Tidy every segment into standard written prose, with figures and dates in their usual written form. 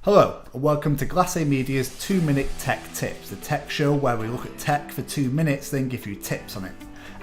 Hello and welcome to Glacé Media's 2-Minute Tech Tips, the tech show where we look at tech for 2 minutes then give you tips on it.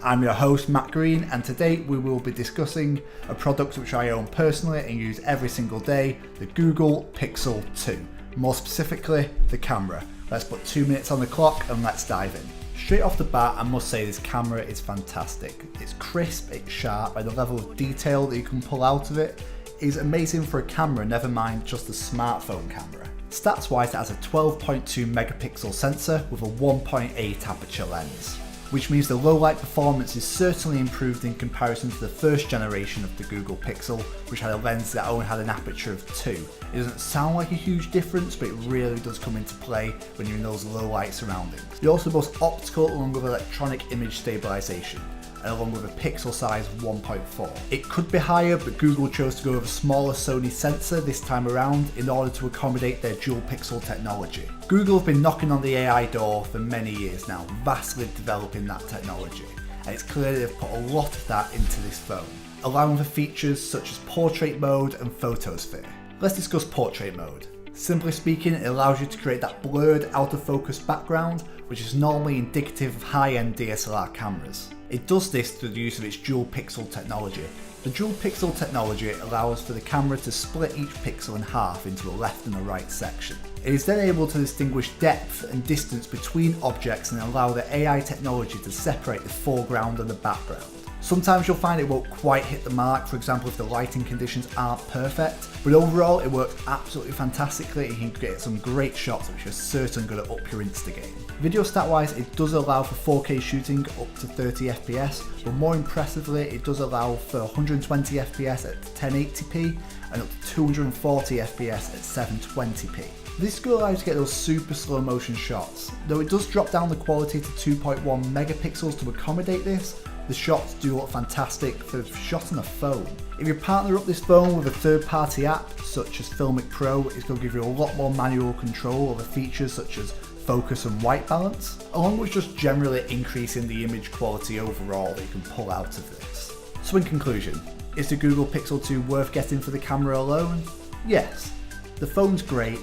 I'm your host Matt Green, and today we will be discussing a product which I own personally and use every single day, the Google Pixel 2. More specifically, the camera. Let's put 2 minutes on the clock and let's dive in. Straight off the bat, I must say this camera is fantastic. It's crisp, it's sharp, and the level of detail that you can pull out of it is amazing for a camera, never mind just a smartphone camera. Stats wise, it has a 12.2 megapixel sensor with a 1.8 aperture lens, which means the low light performance is certainly improved in comparison to the first generation of the Google Pixel, which had a lens that only had an aperture of 2. It doesn't sound like a huge difference, but it really does come into play when you're in those low light surroundings. It also boasts optical along with electronic image stabilization, and along with a pixel size 1.4. It could be higher, but Google chose to go with a smaller Sony sensor this time around in order to accommodate their dual pixel technology. Google have been knocking on the AI door for many years now, vastly developing that technology, and it's clear they've put a lot of that into this phone, allowing for features such as portrait mode and photosphere. Let's discuss portrait mode. Simply speaking, it allows you to create that blurred out of focus background, which is normally indicative of high-end DSLR cameras. It does this through the use of its dual pixel technology. The dual pixel technology allows for the camera to split each pixel in half into a left and a right section. It is then able to distinguish depth and distance between objects and allow the AI technology to separate the foreground and the background. Sometimes you'll find it won't quite hit the mark, for example if the lighting conditions aren't perfect, but overall it works absolutely fantastically and you can get some great shots which are certainly going to up your Insta game. Video stat wise, it does allow for 4K shooting up to 30 FPS, but more impressively it does allow for 120 FPS at 1080p and up to 240 FPS at 720p. This will allow you to get those super slow motion shots. Though it does drop down the quality to 2.1 megapixels to accommodate this, the shots do look fantastic for shot on a phone. If you partner up this phone with a third-party app such as Filmic Pro, it's going to give you a lot more manual control over features such as focus and white balance, along with just generally increasing the image quality overall that you can pull out of this. So in conclusion, is the Google Pixel 2 worth getting for the camera alone? Yes. The phone's great,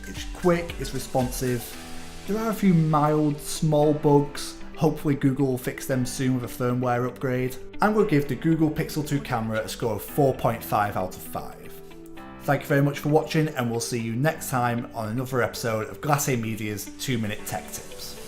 it's quick, it's responsive, there are a few mild, small bugs. Hopefully Google will fix them soon with a firmware upgrade. I'm going to give the Google Pixel 2 camera a score of 4.5 out of 5. Thank you very much for watching, and we'll see you next time on another episode of Glacé Media's 2-Minute Tech Tips.